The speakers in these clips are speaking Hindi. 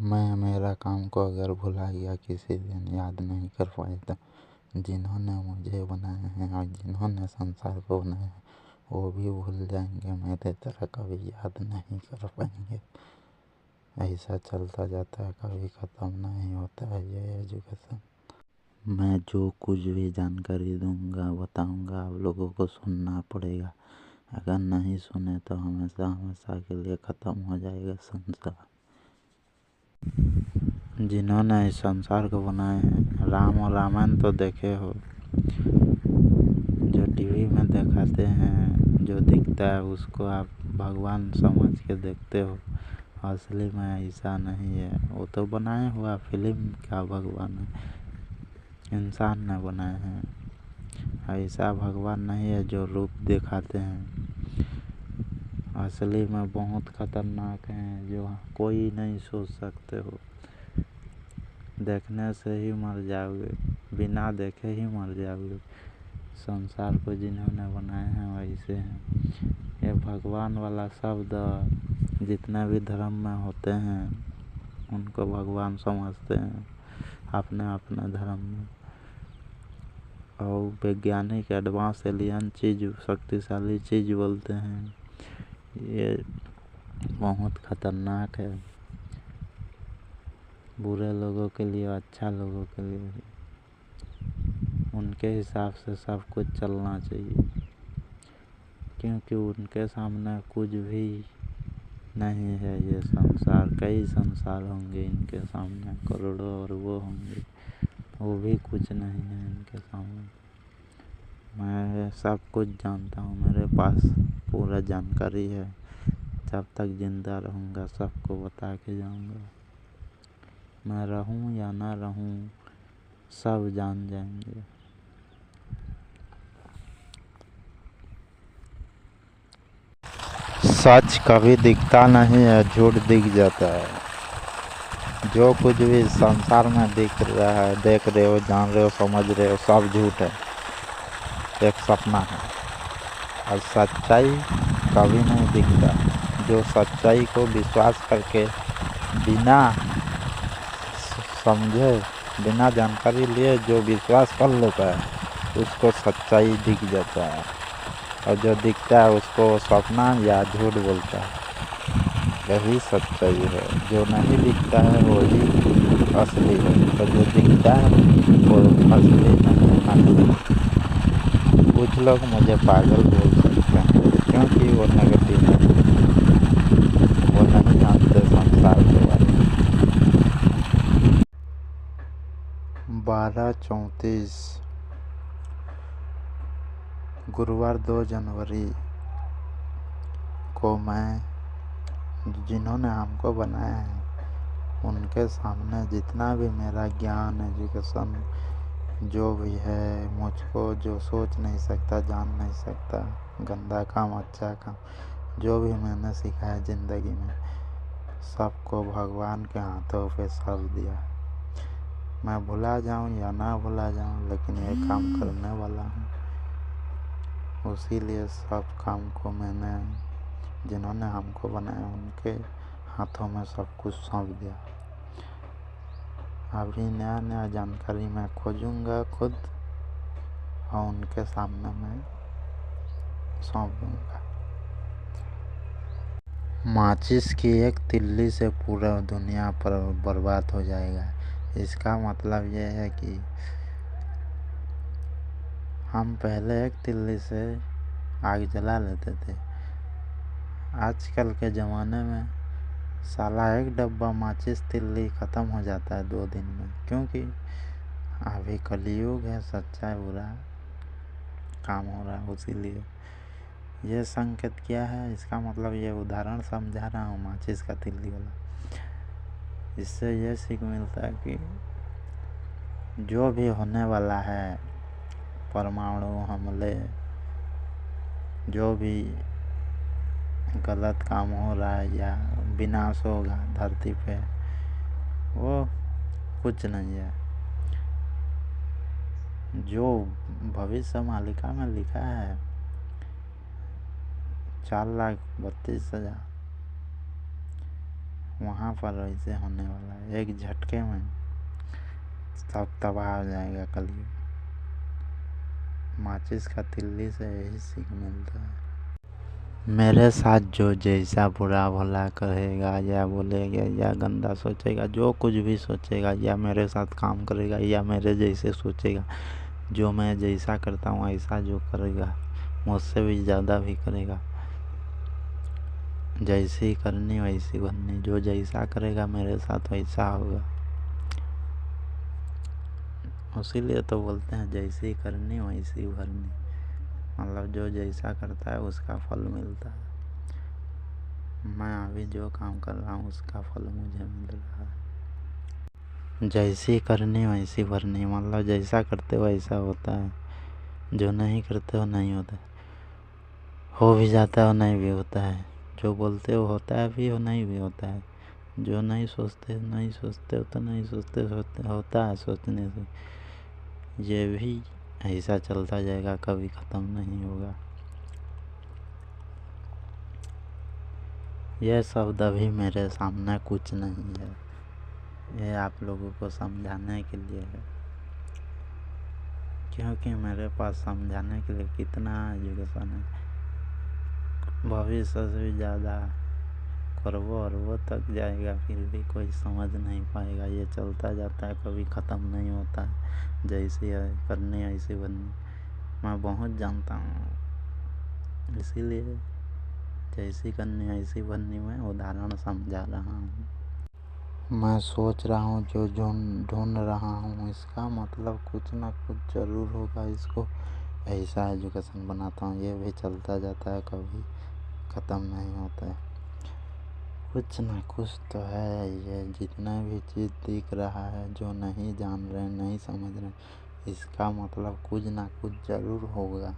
मैं मेरा काम को अगर भुला गया, किसी दिन याद नहीं कर पाया, तो जिन्होंने मुझे बनाया है और जिन्होंने संसार को बनाया है वो भी भूल जाएंगे, मेरे तरह कभी याद नहीं कर पाएंगे। ऐसा चलता जाता है, कभी ख़त्म नहीं होता है ये एजुकेशन। मैं जो कुछ भी जानकारी दूंगा, बताऊंगा, आप लोगों को सुनना पड़ेगा। अगर नहीं सुने तो हमेशा हमेशा के लिए ख़त्म हो जाएगा संसार। जिन्होंने इस संसार को बनाए हैं, राम और रामायण तो देखे हो, जो टीवी में दिखाते हैं, जो दिखता है उसको आप भगवान समझ के देखते हो। असली में ऐसा नहीं है, वो तो बनाया हुआ फिल्म का भगवान है, इंसान ने बनाए हैं। ऐसा भगवान नहीं है जो रूप दिखाते हैं, असली में बहुत खतरनाक हैं, जो कोई नहीं सोच सकते हो। देखने से ही मर जाओगे, बिना देखे ही मर जाओगे। संसार को जिन्होंने बनाए हैं वैसे हैं। ये भगवान वाला शब्द जितने भी धर्म में होते हैं उनको भगवान समझते हैं अपने अपने धर्म में। और वैज्ञानिक एडवांस एलियन चीज़, शक्तिशाली चीज़ बोलते हैं, ये बहुत खतरनाक है। बुरे लोगों के लिए, अच्छा लोगों के लिए उनके हिसाब से सब कुछ चलना चाहिए, क्योंकि उनके सामने कुछ भी नहीं है। ये संसार, कई संसार होंगे इनके सामने, करोड़ों और वो होंगे, वो भी कुछ नहीं है इनके सामने। मैं सब कुछ जानता हूँ, मेरे पास पूरा जानकारी है। जब तक जिंदा रहूँगा सबको बता के जाऊँगा। मैं रहूँ या ना रहूँ सब जान जाएंगे। सच कभी दिखता नहीं है, झूठ दिख जाता है। जो कुछ भी संसार में दिख रहा है, देख रहे हो, जान रहे हो, समझ रहे हो, सब झूठ है, एक सपना है। और सच्चाई कभी नहीं दिखता। जो सच्चाई को विश्वास करके बिना समझे, बिना जानकारी लिए जो विश्वास कर लेता है उसको सच्चाई दिख जाता है। और जो दिखता है उसको सपना या झूठ बोलता है। यही सच्चाई है। जो नहीं दिखता है वही असली है, तो जो दिखता है वो असली नहीं है। कुछ लोग मुझे पागल बोल सकते हैं क्योंकि वो नेगेटिव है, वो नहीं जानते संसार के बारे में। 12:34 गुरुवार 2 जनवरी को मैं, जिन्होंने हमको बनाया है उनके सामने जितना भी मेरा ज्ञान, एजुकेशन जो भी है, मुझको जो सोच नहीं सकता, जान नहीं सकता, गंदा काम, अच्छा काम, जो भी मैंने सीखा है ज़िंदगी में, सबको भगवान के हाथों पे सौंप दिया। मैं भुला जाऊं या ना भुला जाऊं, लेकिन ये काम करने वाला हूँ। उसीलिए सब काम को मैंने, जिन्होंने हमको बनाया उनके हाथों में सब कुछ सौंप दिया। अभी नया नया जानकारी मैं खोजूंगा खुद और उनके सामने मैं सौंप दूंगा। माचिस की एक तिल्ली से पूरा दुनिया पर बर्बाद हो जाएगा। इसका मतलब यह है कि हम पहले एक तिल्ली से आग जला लेते थे। आजकल के ज़माने में साला एक डब्बा माचिस तिल्ली ख़त्म हो जाता है 2 दिन में, क्योंकि अभी कलयुग है, सच्चा बुरा काम हो रहा है। इसीलिए ये संकेत क्या है, इसका मतलब ये उदाहरण समझा रहा हूँ माचिस का तिल्ली वाला। इससे ये सीख मिलता है कि जो भी होने वाला है, परमाणु हमले, जो भी गलत काम हो रहा है या विनाश होगा धरती पे, वो कुछ नहीं है। जो भविष्य मालिका में लिखा है 4,32,000, वहाँ पर वैसे होने वाला है। एक झटके में सब तबाह हो जाएगा कलयुग। माचिस का तिल्ली से यही सीख मिलता है। मेरे साथ जो जैसा बुरा भला कहेगा या बोलेगा या गंदा सोचेगा, जो कुछ भी सोचेगा, या मेरे साथ काम करेगा या मेरे जैसे सोचेगा, जो मैं जैसा करता हूँ ऐसा जो करेगा, मुझसे भी ज़्यादा भी करेगा, जैसी करनी वैसी बननी। जो जैसा करेगा मेरे साथ वैसा होगा। इसीलिए तो बोलते हैं जैसी करनी वैसी भरनी। मतलब जो जैसा करता है उसका फल मिलता है। मैं अभी जो काम कर रहा हूँ उसका फल मुझे मिल रहा है। जैसी करनी वैसी भरनी, मतलब जैसा करते हो वैसा होता है, जो नहीं करते हो नहीं होता। हो भी जाता है और नहीं भी होता है। जो बोलते हो होता है भी और नहीं भी होता है। जो नहीं सोचते हो तो नहीं सोचते होता है सोचने से। ये भी ऐसा चलता जाएगा, कभी ख़त्म नहीं होगा। यह शब्द अभी मेरे सामने कुछ नहीं है, ये आप लोगों को समझाने के लिए है, क्योंकि मेरे पास समझाने के लिए कितना एजुकेशन है। भविष्य से भी ज़्यादा करोड़ों अरबों तक जाएगा, फिर भी कोई समझ नहीं पाएगा। ये चलता जाता है, कभी ख़त्म नहीं होता है। जैसी है करनी ऐसी बननी, मैं बहुत जानता हूँ। इसीलिए जैसी करनी ऐसी बननी में उदाहरण समझा रहा हूँ। मैं सोच रहा हूँ जो ढूंढ रहा हूँ, इसका मतलब कुछ ना कुछ ज़रूर होगा। इसको ऐसा एजुकेशन बनाता हूँ, ये भी चलता जाता है, कभी ख़त्म नहीं होता है। कुछ ना कुछ तो है। ये जितना भी चीज़ दिख रहा है, जो नहीं जान रहे नहीं समझ रहे, इसका मतलब कुछ ना कुछ ज़रूर होगा।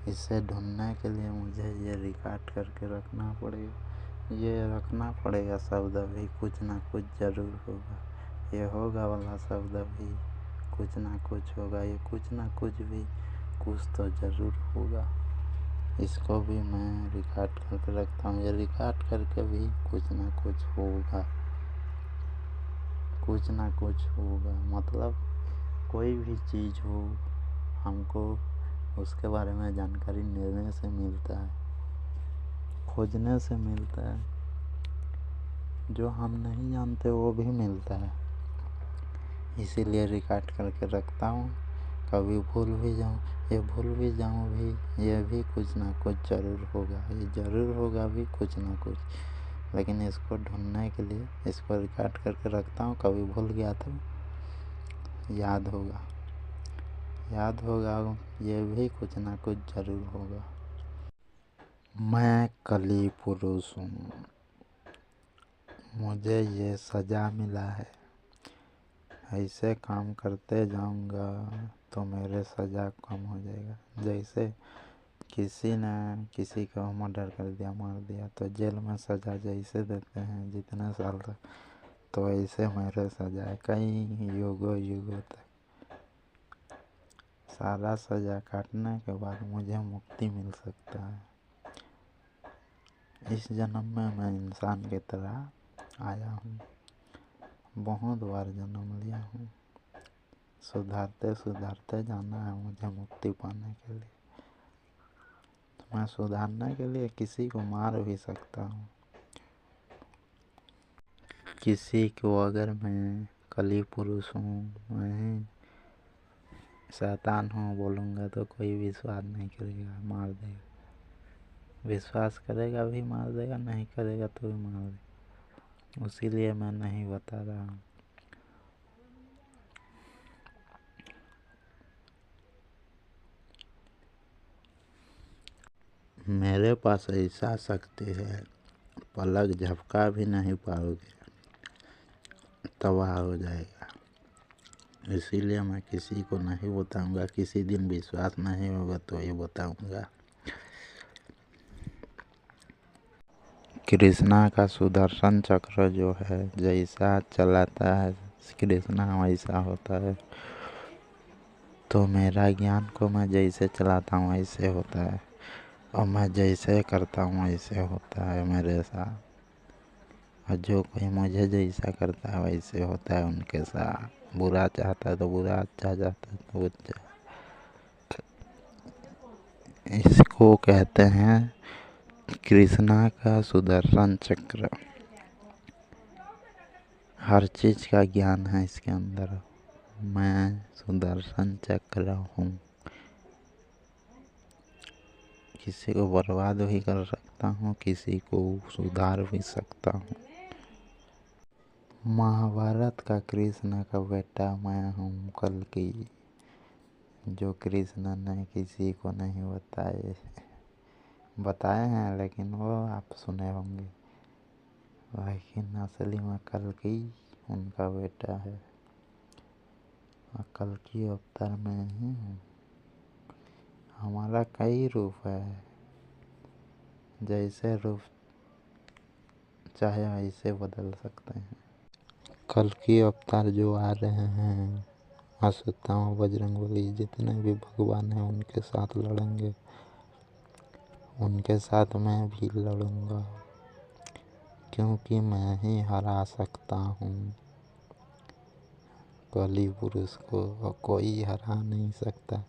इसे ढूंढने के लिए मुझे ये रिकॉर्ड करके रखना पड़ेगा। ये रखना पड़ेगा शब्द अभी, कुछ ना कुछ ज़रूर होगा। ये होगा वाला शब्द अभी कुछ ना कुछ होगा। ये कुछ ना कुछ भी कुछ तो ज़रूर होगा। इसको भी मैं रिकॉर्ड करके रखता हूँ। ये रिकॉर्ड करके भी कुछ ना कुछ होगा, कुछ ना कुछ होगा। मतलब कोई भी चीज़ हो, हमको उसके बारे में जानकारी लेने से मिलता है, खोजने से मिलता है। जो हम नहीं जानते वो भी मिलता है। इसीलिए रिकॉर्ड करके रखता हूँ। कभी भूल भी जाऊँ, ये भूल भी जाऊँ भी, ये भी कुछ ना कुछ ज़रूर होगा। ये ज़रूर होगा भी कुछ ना कुछ। लेकिन इसको ढूंढने के लिए इसको रिकॉर्ड करके रखता हूँ। कभी भूल गया तो याद होगा, याद होगा, ये भी कुछ ना कुछ ज़रूर होगा। मैं कली पुरुष हूँ, मुझे ये सज़ा मिला है। ऐसे काम करते जाऊँगा तो मेरे सज़ा कम हो जाएगा। जैसे किसी ने किसी को मर्डर कर दिया, मार दिया, तो जेल में सज़ा जैसे देते हैं जितने साल तक, तो ऐसे मेरे सज़ा है कई युगों युगों तक। सारा सज़ा काटने के बाद मुझे मुक्ति मिल सकता है। इस जन्म में मैं इंसान की तरह आया हूँ, बहुत बार जन्म लिया हूँ। सुधारते सुधारते जाना है मुझे मुक्ति पाने के लिए। तो मैं सुधारने के लिए किसी को मार भी सकता हूँ। किसी को अगर मैं कली पुरुष हूँ, मैं शैतान हूँ बोलूँगा तो कोई विश्वास नहीं करेगा, मार देगा। विश्वास करेगा भी मार देगा, नहीं करेगा तो भी मार देगा। इसीलिए मैं नहीं बता रहा हूँ। मेरे पास ऐसा शक्ति है, पलक झपका भी नहीं पाओगे, तबाह हो जाएगा। इसीलिए मैं किसी को नहीं बताऊंगा। किसी दिन विश्वास नहीं होगा तो ये बताऊंगा। कृष्णा का सुदर्शन चक्र जो है, जैसा चलाता है कृष्णा वैसा होता है। तो मेरा ज्ञान को मैं जैसे चलाता हूँ वैसे होता है, और मैं जैसे करता हूँ वैसे होता है मेरे साथ। और जो कोई मुझे जैसा करता है वैसे होता है उनके साथ। बुरा चाहता है तो बुरा, अच्छा चाहता है तो अच्छा। इसको कहते हैं कृष्णा का सुदर्शन चक्र। हर चीज का ज्ञान है इसके अंदर। मैं सुदर्शन चक्र हूँ। किसी को बर्बाद भी कर सकता हूँ, किसी को सुधार भी सकता हूँ। महाभारत का कृष्ण का बेटा मैं हूँ कल्कि, जो कृष्ण ने किसी को नहीं बताए हैं, लेकिन वो आप सुने होंगे। लेकिन असली में कल्कि उनका बेटा है। और कल्कि अवतार में ही हूँ। हमारा कई रूप है, जैसे रूप चाहे वैसे बदल सकते हैं। कल्कि अवतार जो आ रहे हैं, अश्वत्थामा, बजरंगबली, जितने भी भगवान हैं उनके साथ लड़ेंगे। उनके साथ मैं भी लड़ूंगा, क्योंकि मैं ही हरा सकता हूँ कली पुरुष को, और कोई हरा नहीं सकता।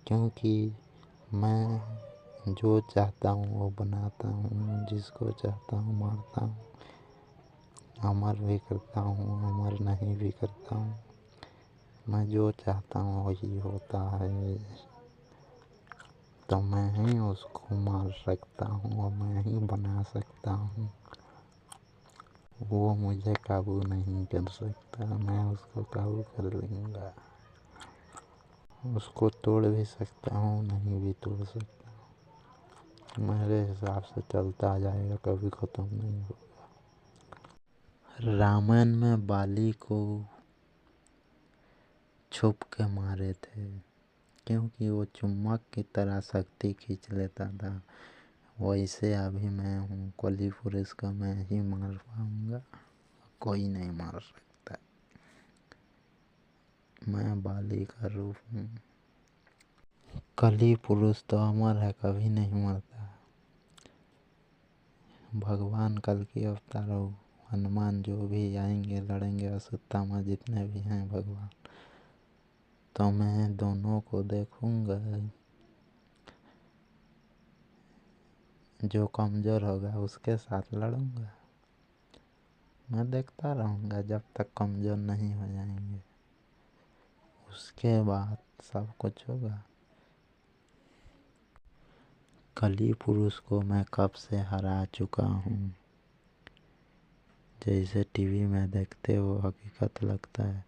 क्योंकि मैं जो चाहता हूँ वो बनाता हूँ, जिसको चाहता हूँ मारता हूँ, अमर भी करता हूँ, अमर नहीं भी करता हूँ। मैं जो चाहता हूँ वही होता है। तो मैं ही उसको मार सकता हूँ और मैं ही बना सकता हूँ। वो मुझे काबू नहीं कर सकता, मैं उसको काबू कर लूँगा। उसको तोड़ भी सकता हूँ, नहीं भी तोड़ सकता। मेरे हिसाब से चलता जाएगा, कभी ख़त्म नहीं होगा। रामायण में बाली को छुप के मारे थे, क्योंकि वो चुम्बक की तरह शक्ति खींच लेता था। वैसे अभी मैं हूँ कली पुरुष का, मैं ही मार पाऊँगा, कोई नहीं मार सकता। मैं बाली का रूप हूँ। कली पुरुष तो अमर है, कभी नहीं मरता। भगवान कल्कि अवतार हो, हनुमान जो भी आएंगे लड़ेंगे, अश्वत्थामा जितने भी हैं भगवान, तो मैं दोनों को देखूंगा। जो कमज़ोर होगा उसके साथ लड़ूंगा। मैं देखता रहूंगा जब तक कमज़ोर नहीं हो जाएंगे, उसके बाद सब कुछ होगा। कली पुरुष को मैं कब से हरा चुका हूँ। जैसे टीवी में देखते हो हकीकत लगता है,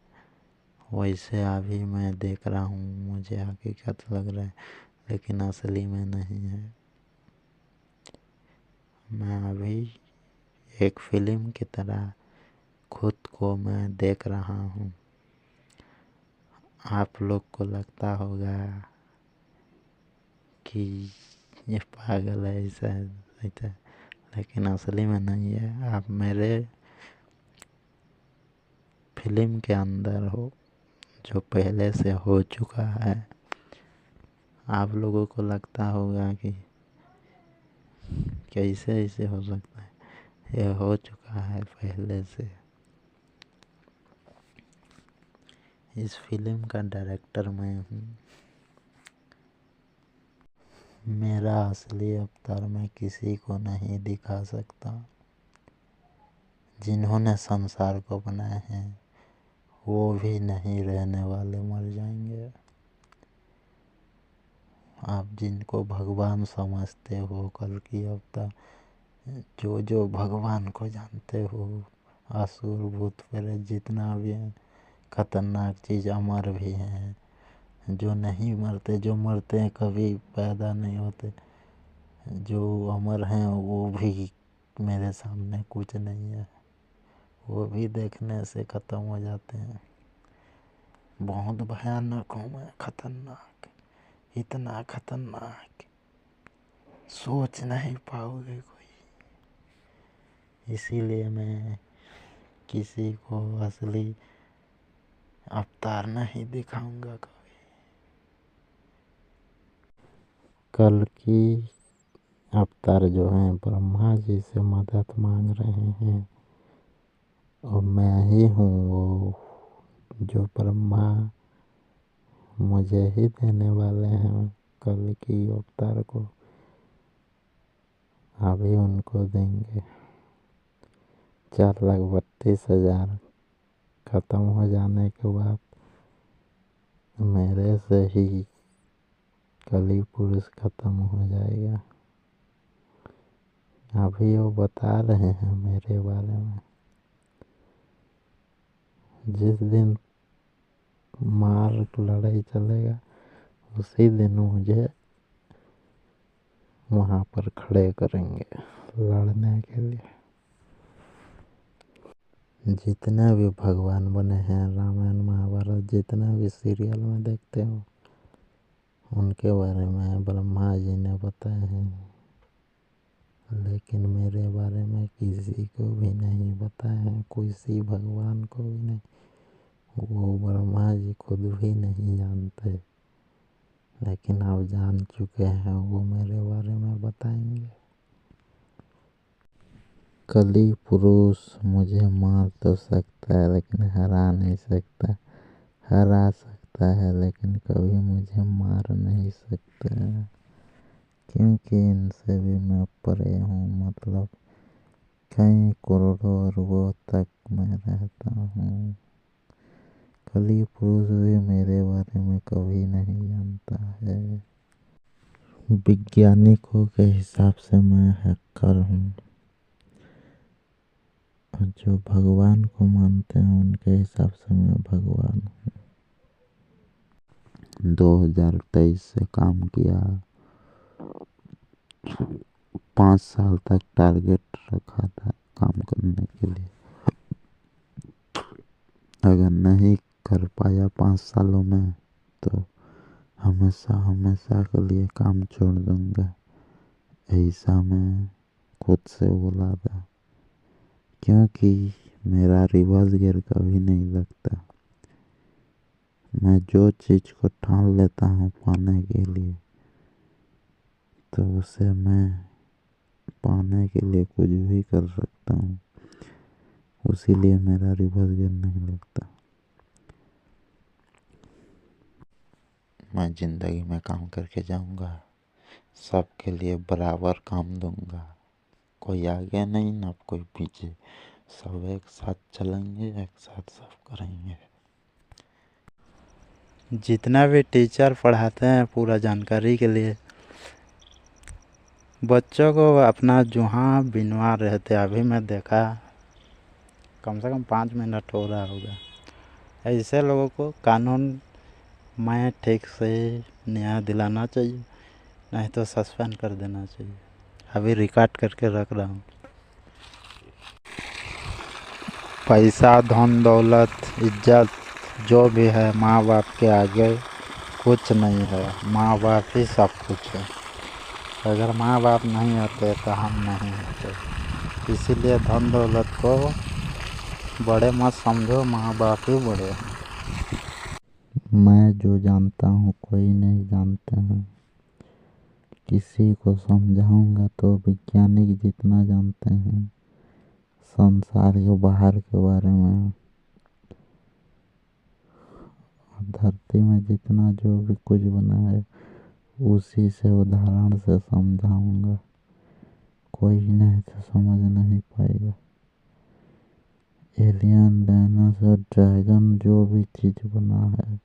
वैसे अभी मैं देख रहा हूँ, मुझे हकीकत लग रहा है, लेकिन असली में नहीं है। मैं अभी एक फिल्म की तरह खुद को मैं देख रहा हूँ। आप लोग को लगता होगा कि ये पागल है, ऐसा है ऐसा है, लेकिन असली में नहीं है। आप मेरे फिल्म के अंदर हो, जो पहले से हो चुका है। आप लोगों को लगता होगा कि कैसे ऐसे हो सकता है, ये हो चुका है पहले से। इस फिल्म का डायरेक्टर मैं हूँ। मेरा असली अवतार मैं किसी को नहीं दिखा सकता। जिन्होंने संसार को बनाए हैं वो भी नहीं रहने वाले, मर जाएंगे। आप जिनको भगवान समझते हो, कल्कि अवतार, जो भगवान को जानते हो, असुर भूत प्रेत जितना भी है, खतरनाक चीज़, अमर भी हैं, जो नहीं मरते, जो मरते हैं कभी पैदा नहीं होते, जो अमर हैं वो भी मेरे सामने कुछ नहीं है। वो भी देखने से ख़त्म हो जाते हैं। बहुत भयानक हूँ मैं, खतरनाक, इतना खतरनाक सोच नहीं पाओगे कोई। इसीलिए मैं किसी को असली अवतार नहीं दिखाऊंगा कभी। कल्कि अवतार जो हैं ब्रह्मा जी से मदद मांग रहे हैं और मैं ही हूँ वो जो ब्रह्मा मुझे ही देने वाले हैं कल की अवतार को। अभी उनको देंगे 4,32,000 खत्म हो जाने के बाद मेरे से ही कली पुरुष खत्म हो जाएगा। अभी वो बता रहे हैं मेरे बारे में। जिस दिन मार लड़ाई चलेगा उसी दिन मुझे वहाँ पर खड़े करेंगे लड़ने के लिए। जितने भी भगवान बने हैं रामायण महाभारत जितने भी सीरियल में देखते हो उनके बारे में ब्रह्मा जी ने बताए हैं, लेकिन मेरे बारे में किसी को भी नहीं बताए हैं, किसी भगवान को भी नहीं। वो ब्रह्मा जी खुद भी नहीं जानते, लेकिन आप जान चुके हैं, वो मेरे बारे में बताएंगे। कली पुरुष मुझे मार तो सकता है लेकिन हरा नहीं सकता, हरा सकता है लेकिन कभी मुझे मार नहीं सकता, क्योंकि इनसे भी मैं परे हूँ। मतलब कई करोड़ों अरबों तक मैं रहता हूँ। कली पुरुष भी मेरे बारे में कभी नहीं जानता है। वैज्ञानिकों के हिसाब से मैं हैकर हूँ, और जो भगवान को मानते हैं उनके हिसाब से मैं भगवान हूँ। 2023 से काम किया, 5 साल तक टारगेट रखा था काम करने के लिए। अगर नहीं कर पाया 5 सालों में तो हमेशा हमेशा के लिए काम छोड़ दूंगा, ऐसा मैं खुद से बोला था। क्योंकि मेरा रिवर्स गियर कभी नहीं लगता। मैं जो चीज़ को ठान लेता हूँ पाने के लिए तो उसे मैं पाने के लिए कुछ भी कर सकता हूँ, उसीलिए मेरा रिवर्स गियर नहीं लगता। मैं ज़िंदगी में काम करके जाऊँगा, सबके लिए बराबर काम दूंगा, कोई आगे नहीं ना कोई पीछे, सब एक साथ चलेंगे, एक साथ सब करेंगे। जितना भी टीचर पढ़ाते हैं पूरा जानकारी के लिए बच्चों को अपना जुहाँ बिनवा रहे थे। अभी मैं देखा कम से कम 5 मिनट हो रहा होगा। ऐसे लोगों को कानून में ठीक से न्याय दिलाना चाहिए, नहीं तो सस्पेंड कर देना चाहिए। अभी रिकॉर्ड करके रख रहा हूँ। पैसा धन दौलत इज्जत जो भी है माँ बाप के आगे कुछ नहीं है। माँ बाप ही सब कुछ है। अगर माँ बाप नहीं होते तो हम नहीं होते। इसीलिए धन दौलत को बड़े मत समझो, माँ बाप ही बड़े हैं। मैं जो जानता हूँ कोई नहीं जानता है। किसी को समझाऊंगा तो वैज्ञानिक जितना जानते हैं संसार के बाहर के बारे में, धरती में जितना जो भी कुछ बना है उसी से उदाहरण से समझाऊंगा। कोई नहीं तो समझ नहीं पाएगा। एलियन डायनासोर ड्रैगन जो भी चीज़ बना है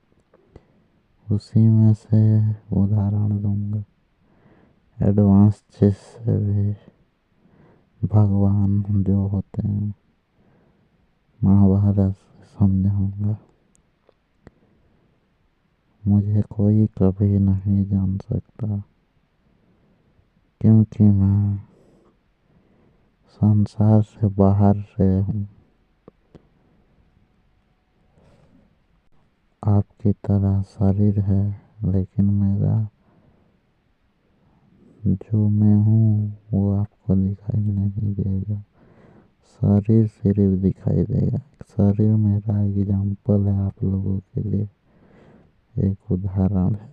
उसी में से उदाहरण दूंगा। एडवांस चीज़ से भी भगवान जो होते हैं महाभारत से समझाऊंगा। मुझे कोई कभी नहीं जान सकता, क्योंकि मैं संसार से बाहर से हूँ। आपकी तरह शरीर है, लेकिन मेरा जो मैं हूँ वो आपको दिखाई नहीं देगा। शरीर सिर्फ दिखाई देगा। शरीर मेरा एग्जाम्पल है आप लोगों के लिए, एक उदाहरण है।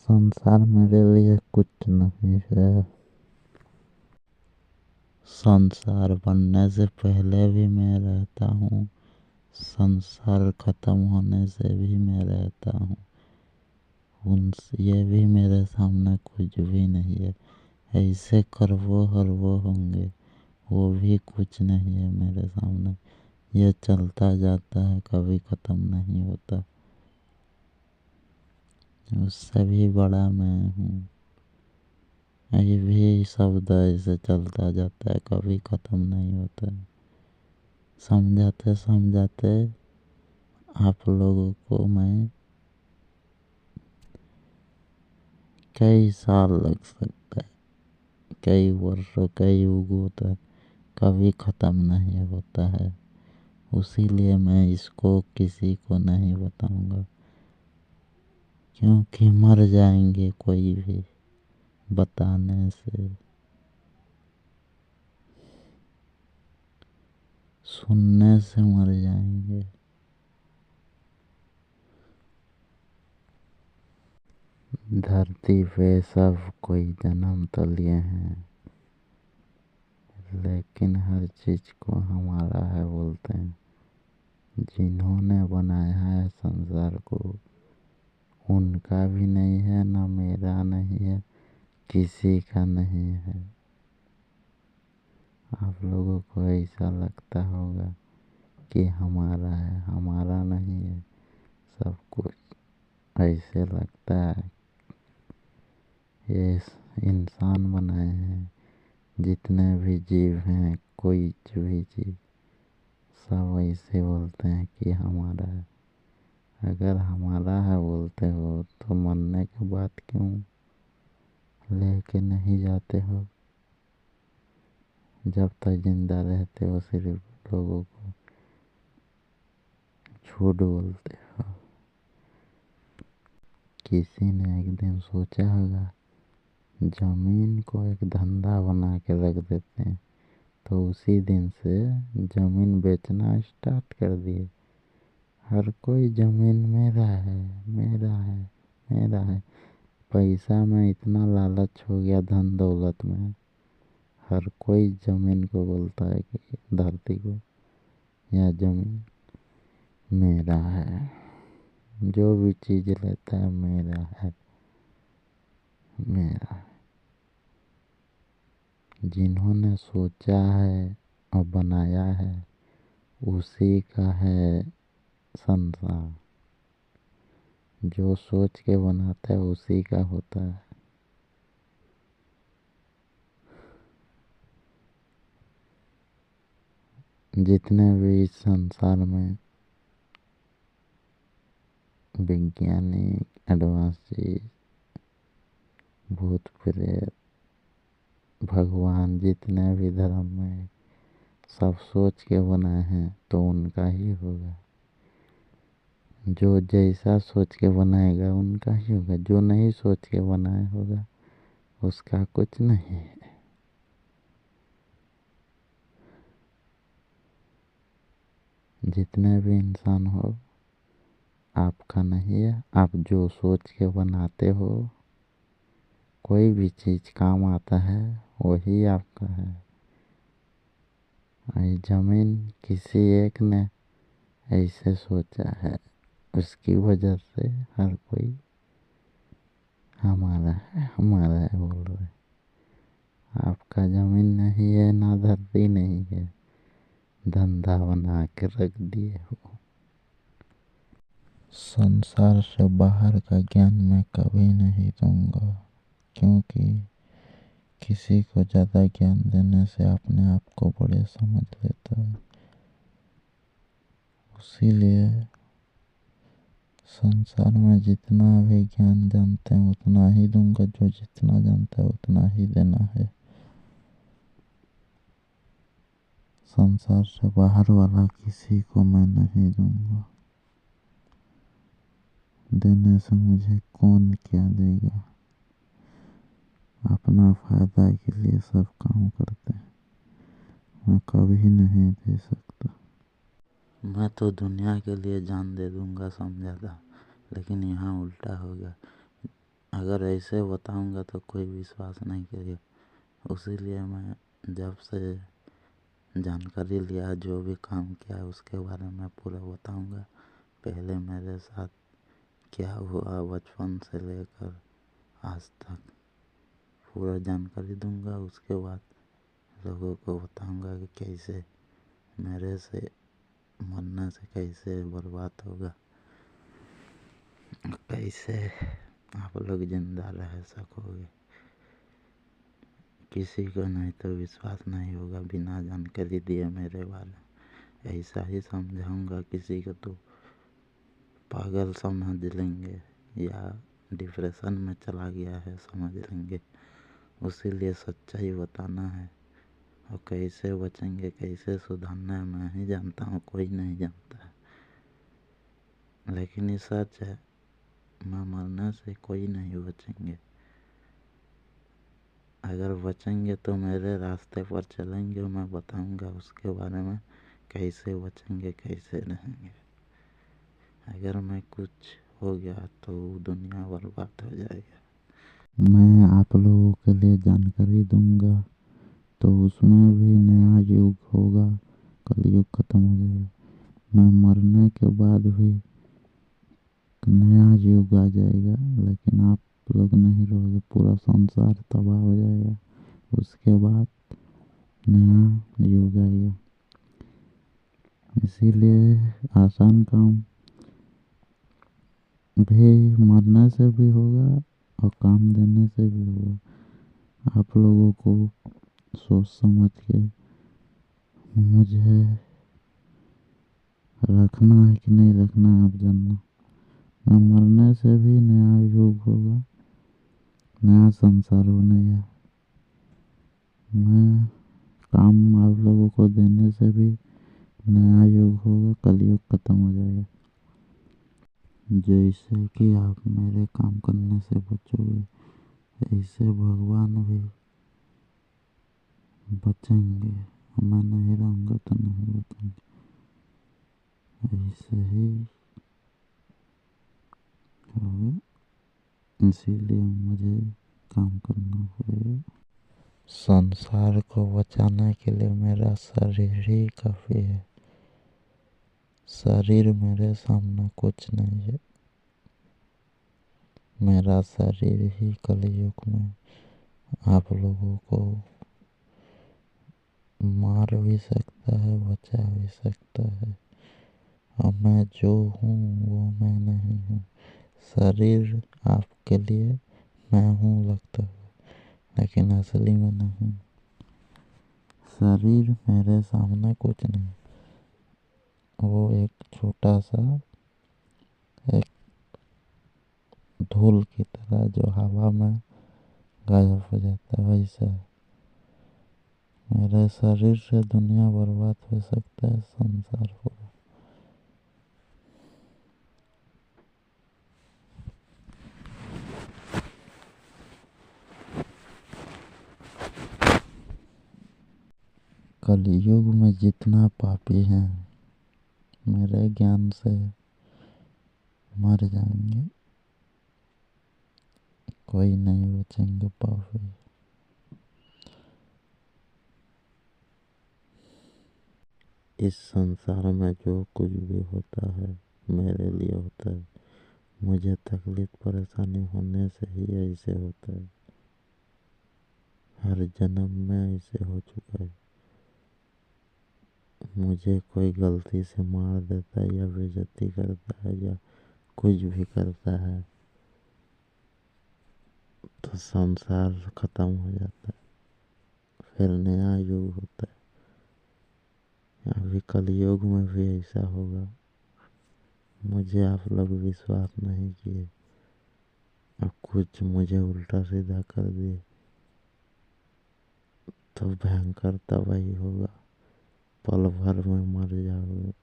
संसार मेरे लिए कुछ नहीं है। संसार बनने से पहले भी मैं रहता हूँ, संसार खत्म होने से भी मैं रहता हूँ। ये भी मेरे सामने कुछ भी नहीं है। ऐसे करवो हरवो होंगे, वो भी कुछ नहीं है मेरे सामने। ये चलता जाता है, कभी खत्म नहीं होता। उससे भी बड़ा मैं हूँ। ये भी शब्द ऐसे चलता जाता है, कभी खत्म नहीं होता। समझाते समझाते आप लोगों को मैं कई साल लग सकता है, कई वर्षों, कई युगों तक, कभी खत्म नहीं होता है। उसीलिए मैं इसको किसी को नहीं बताऊंगा, क्योंकि मर जाएंगे कोई भी बताने से। सुनने से मर जाएंगे। धरती पे सब कोई जन्म तो लिए हैं, लेकिन हर चीज को हमारा है बोलते हैं। जिन्होंने बनाया है संसार को, उनका भी नहीं है, ना मेरा नहीं है, किसी का नहीं है। आप लोगों को ऐसा लगता होगा कि हमारा है, हमारा नहीं है सब कुछ। ऐसे लगता है। ये इंसान बनाए हैं, जितने भी जीव हैं, कोई भी जीव, सब ऐसे बोलते हैं कि हमारा है। अगर हमारा है बोलते हो तो मरने के बाद क्यों लेके नहीं जाते हो? जब तक जिंदा रहते हो सिर्फ लोगों को झूठ बोलते हो। किसी ने एक दिन सोचा होगा जमीन को एक धंधा बना के रख देते हैं, तो उसी दिन से जमीन बेचना स्टार्ट कर दिए। हर कोई जमीन मेरा है, मेरा है, मेरा है। पैसा में इतना लालच हो गया, धन दौलत में, हर कोई जमीन को बोलता है कि धरती को या जमीन मेरा है। जो भी चीज लेता है मेरा है, मेरा है। जिन्होंने सोचा है और बनाया है, उसी का है संसार। जो सोच के बनाता है उसी का होता है। जितने भी इस संसार में वैज्ञानिक एडवांस चीज, भूत प्रेत, भगवान, जितने भी धर्म में सब सोच के बनाए हैं तो उनका ही होगा। जो जैसा सोच के बनाएगा उनका ही होगा। जो नहीं सोच के बनाया होगा उसका कुछ नहीं है। जितने भी इंसान हो, आपका नहीं है। आप जो सोच के बनाते हो, कोई भी चीज काम आता है, वही आपका है। ये जमीन किसी एक ने ऐसे सोचा है, उसकी वजह से हर कोई हमारा है, हमारा है बोल रहे। आपका जमीन नहीं है, ना धरती नहीं है, धंधा बना के रख दिए हो। संसार से बाहर का ज्ञान मैं कभी नहीं दूंगा, क्योंकि किसी को ज़्यादा ज्ञान देने से अपने आप को बड़े समझ लेता है। इसीलिए संसार में जितना भी ज्ञान जानते हैं उतना ही दूंगा। जो जितना जानता है उतना ही देना है। संसार से बाहर वाला किसी को मैं नहीं दूंगा। देने से मुझे कौन क्या देगा? अपना फायदा के लिए सब काम करते हैं, मैं कभी नहीं दे सकता। मैं तो दुनिया के लिए जान दे दूंगा समझा था, लेकिन यहाँ उल्टा हो गया। अगर ऐसे बताऊंगा तो कोई विश्वास नहीं करेगा। उसीलिए मैं जब से जानकारी लिया, जो भी काम किया उसके बारे में पूरा बताऊंगा। पहले मेरे साथ क्या हुआ बचपन से लेकर आज तक पूरा जानकारी दूंगा। उसके बाद लोगों को बताऊंगा कि कैसे मेरे से मरने से कैसे बर्बाद होगा, कैसे आप लोग जिंदा रह सकोगे। किसी को नहीं तो विश्वास नहीं होगा बिना जानकारी दिए मेरे बारे में। ऐसा ही समझाऊंगा, किसी को तो पागल समझ लेंगे या डिप्रेशन में चला गया है समझ लेंगे। उसीलिए सच्चाई बताना है। और कैसे बचेंगे, कैसे सुधरना है मैं ही जानता हूँ, कोई नहीं जानता है। लेकिन ये सच है, मैं मरने से कोई नहीं बचेंगे। अगर बचेंगे तो मेरे रास्ते पर चलेंगे, मैं बताऊंगा उसके बारे में, कैसे बचेंगे कैसे रहेंगे। अगर मैं कुछ हो गया तो दुनिया बर्बाद हो जाएगा। मैं आप लोगों के लिए जानकारी दूंगा तो उसमें भी नया युग होगा, कलयुग खत्म हो जाएगा। मैं मरने के बाद भी नया युग आ जाएगा, लेकिन आप लोग नहीं रहोगे, पूरा संसार तबाह हो जाएगा। उसके बाद नया युग आएगा। इसीलिए आसान काम भी मरने से भी होगा और काम देने से भी होगा। आप लोगों को सोच समझ के मुझे रखना है कि नहीं रखना है आप जानना। मैं मरने से भी नया युग होगा, नया संसार बनेगा। मैं काम आप लोगों को देने से भी नया युग होगा, कलयुग खत्म हो जाएगा। जैसे कि आप मेरे काम करने से बचोगे, ऐसे भगवान भी बचेंगे। मैं नहीं रहूँगा तो नहीं बचेंगे। ऐसे ही होगा, इसीलिए मुझे काम करना पड़ेगा। संसार को बचाने के लिए मेरा शरीर ही काफ़ी है। शरीर मेरे सामने कुछ नहीं है। मेरा शरीर ही कलयुग में आप लोगों को मार भी सकता है, बचा भी सकता है। और मैं जो हूँ वो मैं नहीं हूँ। शरीर आपके लिए मैं हूँ लगता है, लेकिन असली में नहीं। शरीर मेरे सामने कुछ नहीं, वो एक छोटा सा एक धूल की तरह जो हवा में गायब हो जाता है, वैसा है। मेरे शरीर से दुनिया बर्बाद हो सकता है, संसार पूरा। कलयुग में जितना पापी हैं मेरे ज्ञान से मर जाएंगे, कोई नहीं बचेंगे पापी। इस संसार में जो कुछ भी होता है मेरे लिए होता है। मुझे तकलीफ परेशानी होने से ही ऐसे होता है। हर जन्म में ऐसे हो चुका है। मुझे कोई गलती से मार देता है या बेइज्जती करता है या कुछ भी करता है तो संसार खत्म हो जाता है, फिर नया युग होता है। अभी कलयुग में भी ऐसा होगा। मुझे आप लोग विश्वास नहीं किए और कुछ मुझे उल्टा सीधा कर दिए तो भयंकर तबाही होगा, पल भर में मर जाओगे।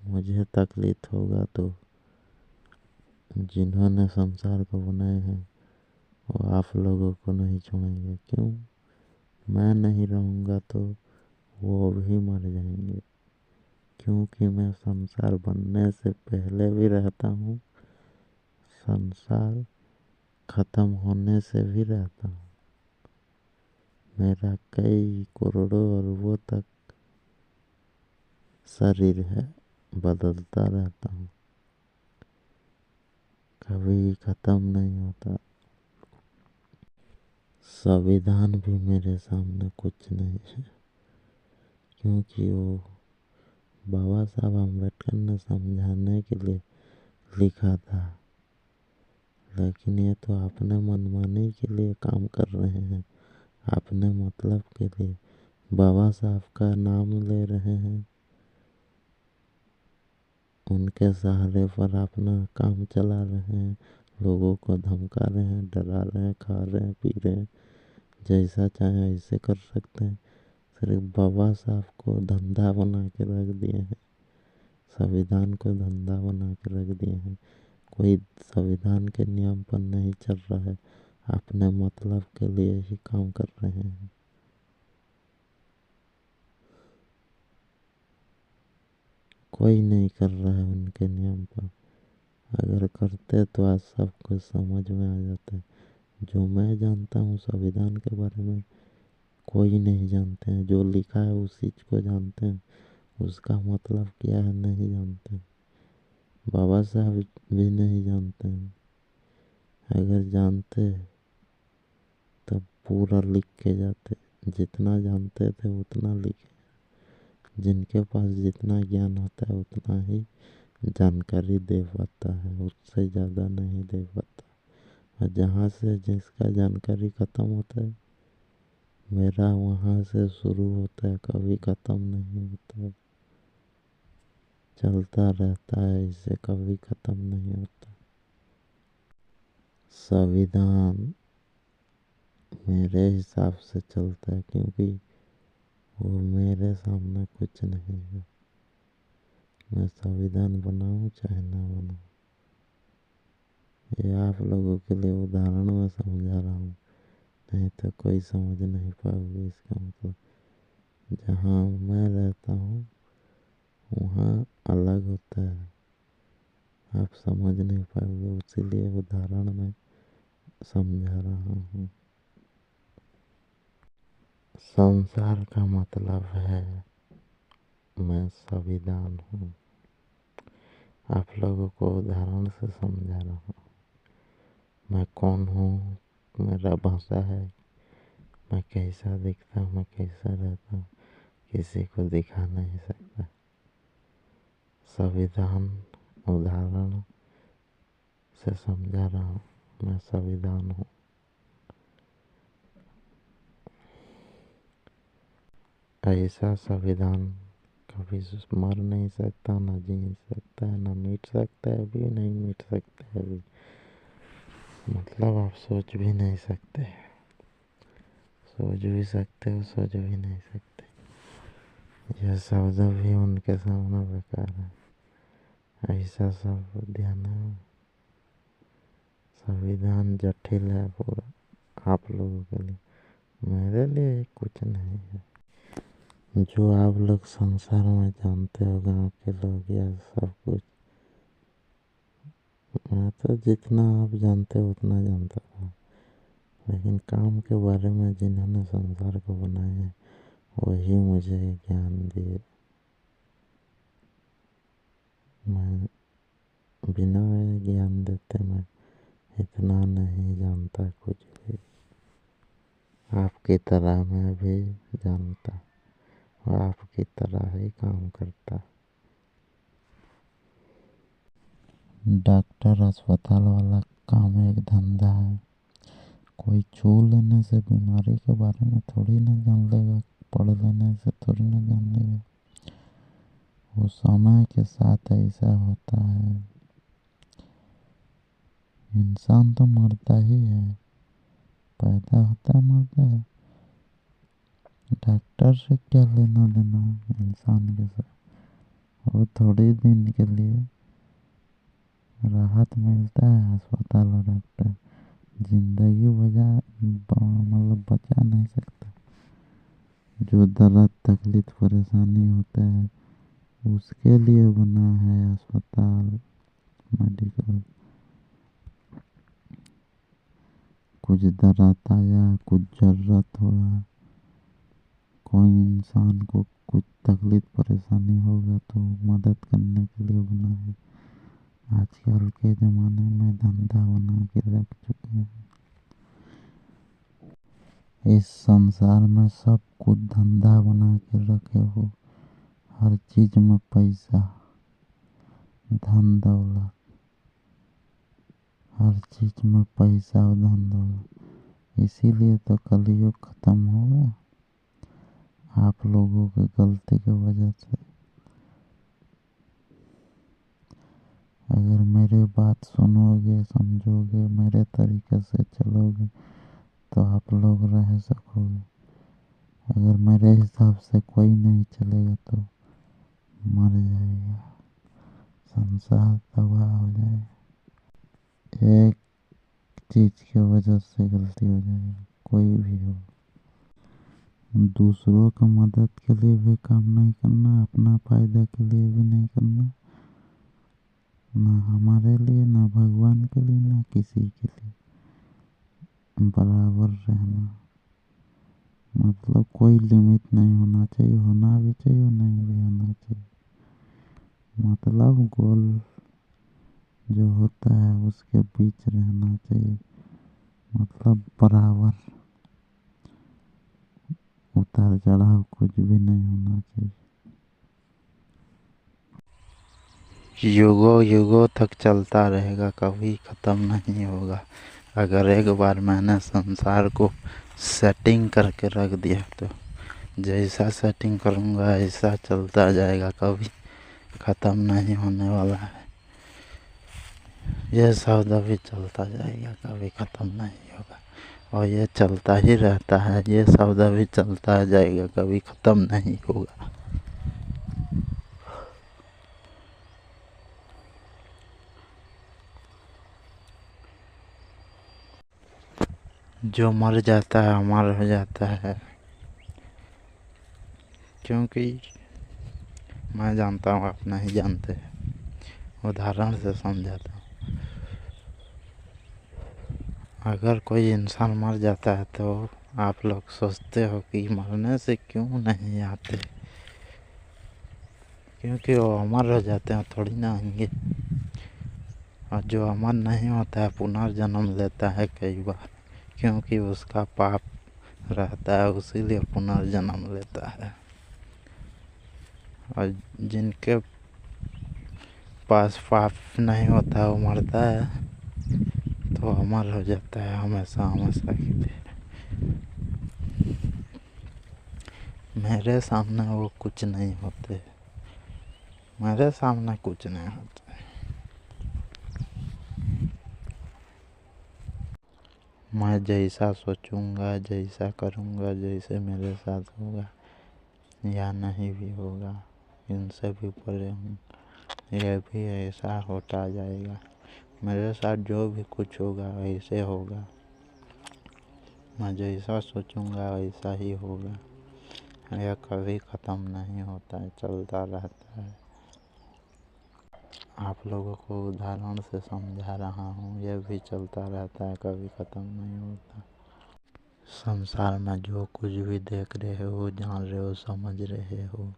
मुझे तकलीफ होगा तो जिन्होंने संसार को बनाए हैं वो आप लोगों को नहीं छोड़ेंगे। क्यों? मैं नहीं रहूँगा तो वो भी मर जाएंगे, क्योंकि मैं संसार बनने से पहले भी रहता हूँ, संसार खत्म होने से भी रहता हूँ। मेरा कई करोड़ों अरबों तक शरीर है, बदलता रहता हूँ, कभी खत्म नहीं होता। संविधान भी मेरे सामने कुछ नहीं है, क्योंकि वो बाबा साहब अम्बेडकर ने समझाने के लिए लिखा था। लेकिन ये तो अपने मनमानी के लिए काम कर रहे हैं, अपने मतलब के लिए बाबा साहब का नाम ले रहे हैं, उनके सहारे पर अपना काम चला रहे हैं, लोगों को धमका रहे हैं, डरा रहे हैं, खा रहे हैं, पी रहे हैं, जैसा चाहे ऐसे कर सकते हैं। सिर्फ बाबा साहब को धंधा बना के रख दिए हैं, संविधान को धंधा बना के रख दिए हैं। कोई संविधान के नियम पर नहीं चल रहा है, अपने मतलब के लिए ही काम कर रहे हैं। कोई नहीं कर रहा है उनके नियम पर। अगर करते तो आज सब कुछ समझ में आ जाता है। जो मैं जानता हूँ संविधान के बारे में, कोई नहीं जानते हैं। जो लिखा है उसी को जानते हैं, उसका मतलब क्या है नहीं जानते। बाबा साहब भी नहीं जानते हैं। अगर जानते तब पूरा लिख के जाते। जितना जानते थे उतना लिखे। जिनके पास जितना ज्ञान होता है उतना ही जानकारी दे पाता है, उससे ज़्यादा नहीं दे पाता। और जहाँ से जिसका जानकारी ख़त्म होता है, मेरा वहाँ से शुरू होता है, कभी ख़त्म नहीं होता है, चलता रहता है, इससे कभी ख़त्म नहीं होता। संविधान मेरे हिसाब से चलता है, क्योंकि वो मेरे सामने कुछ नहीं है। मैं संविधान बनाऊं चाहे ना बनाऊं, ये आप लोगों के लिए उदाहरण में समझा रहा हूँ, नहीं तो कोई समझ नहीं पाओगे इसका मतलब। जहाँ मैं रहता हूँ वहाँ अलग होता है, आप समझ नहीं पाओगे, इसीलिए उदाहरण में समझा रहा हूँ। संसार का मतलब है मैं संविधान हूँ। आप लोगों को उदाहरण से समझा रहा हूँ। मैं कौन हूँ, मेरा भाषा है, मैं कैसा दिखता हूँ, मैं कैसा रहता हूँ, किसी को दिखा नहीं सकता। संविधान उदाहरण से समझा रहा हूँ, मैं संविधान हूँ। ऐसा संविधान कभी मर नहीं सकता, ना जी सकता है, ना मिट सकता है, अभी नहीं मिट सकता है अभी। मतलब आप सोच भी नहीं सकते, सोच भी सकते हो, सोच भी नहीं सकते। यह शब्द भी उनके सामने बेकार है। ऐसा सब ध्यान है। संविधान जटिल है पूरा आप लोगों के लिए, मेरे लिए कुछ नहीं है। जो आप लोग संसार में जानते हो, गाँव के लोग या सब कुछ, मैं तो जितना आप जानते हो उतना जानता था। लेकिन काम के बारे में जिन्होंने संसार को बनाया है वही मुझे ज्ञान दिए। मैं बिना ज्ञान देते मैं इतना नहीं जानता कुछ भी। आपकी तरह मैं भी जानता और आपकी तरह ही काम करता। डॉक्टर अस्पताल वाला काम एक धंधा है। कोई छू लेने से बीमारी के बारे में थोड़ी ना जान लेगा, पढ़ लेने से थोड़ी ना जान लेगा। वो समय के साथ ऐसा होता है। इंसान तो मरता ही है, पैदा होता है मरता है। डॉक्टर से क्या लेना देना इंसान के साथ। वो थोड़ी दिन के लिए राहत मिलता है अस्पताल और डॉक्टर, जिंदगी मतलब बचा नहीं सकता। जो दर्द तकलीफ परेशानी होता है उसके लिए बना है अस्पताल, मेडिकल। कुछ दर्द आया, कुछ जरूरत हुआ, कोई इंसान को कुछ तकलीफ परेशानी होगा तो मदद करने के लिए बना है। आजकल के ज़माने में धंधा बना के रख चुके हैं। इस संसार में सब कुछ धंधा बना के रखे हो। हर चीज में पैसा, धन दौलत, हर चीज में पैसा और धन दौलत। इसीलिए तो कलयुग खत्म होगा आप लोगों की गलती की वजह से। अगर मेरी बात सुनोगे, समझोगे, मेरे तरीके से चलोगे तो आप लोग रह सकोगे। अगर मेरे हिसाब से कोई नहीं चलेगा तो मर जाएगा, संसार तबाह हो जाएगा। एक चीज़ की वजह से गलती हो जाएगी, कोई भी हो। दूसरों का मदद के लिए भी काम नहीं करना, अपना फायदा के लिए भी नहीं करना, ना हमारे लिए, ना भगवान के लिए, ना किसी के लिए। बराबर रहना, मतलब कोई लिमिट नहीं होना चाहिए, होना भी चाहिए, नहीं भी होना चाहिए। मतलब गोल जो होता है उसके बीच रहना चाहिए, मतलब बराबर, उतार चढ़ाव कुछ भी नहीं होना चाहिए। युगों युगों तक चलता रहेगा, कभी ख़त्म नहीं होगा। अगर एक बार मैंने संसार को सेटिंग करके रख दिया तो जैसा सेटिंग करूँगा ऐसा चलता जाएगा, कभी ख़त्म नहीं होने वाला है। ये सौदा भी चलता जाएगा, कभी ख़त्म नहीं होगा। और ये चलता ही रहता है, ये सौदा भी चलता जाएगा, कभी ख़त्म नहीं होगा। जो मर जाता है अमर हो जाता है। क्योंकि मैं जानता हूँ, आप नहीं जानते, उदाहरण से समझाता हूँ। अगर कोई इंसान मर जाता है तो आप लोग सोचते हो कि मरने से क्यों नहीं आते, क्योंकि वो अमर हो जाते हैं, थोड़ी ना आएंगे। और जो अमर नहीं होता है पुनर्जन्म लेता है कई बार, क्योंकि उसका पाप रहता है, उसीलिए पुनर्जन्म लेता है। और जिनके पास पाप नहीं होता वो मरता है तो अमर हो जाता है हमेशा हमेशा के लिए। मेरे सामने वो कुछ नहीं होते, मेरे सामने कुछ नहीं होता। मैं जैसा सोचूंगा, जैसा करूंगा, जैसे मेरे साथ होगा या नहीं भी होगा, इनसे भी परे हूँ, यह भी ऐसा होता जाएगा। मेरे साथ जो भी कुछ होगा वैसे होगा, मैं जैसा सोचूंगा वैसा ही होगा। यह कभी ख़त्म नहीं होता है, चलता रहता है। आप लोगों को उदाहरण से समझा रहा हूँ, यह भी चलता रहता है, कभी ख़त्म नहीं होता। संसार में जो कुछ भी देख रहे हो, जान रहे हो, समझ रहे हो,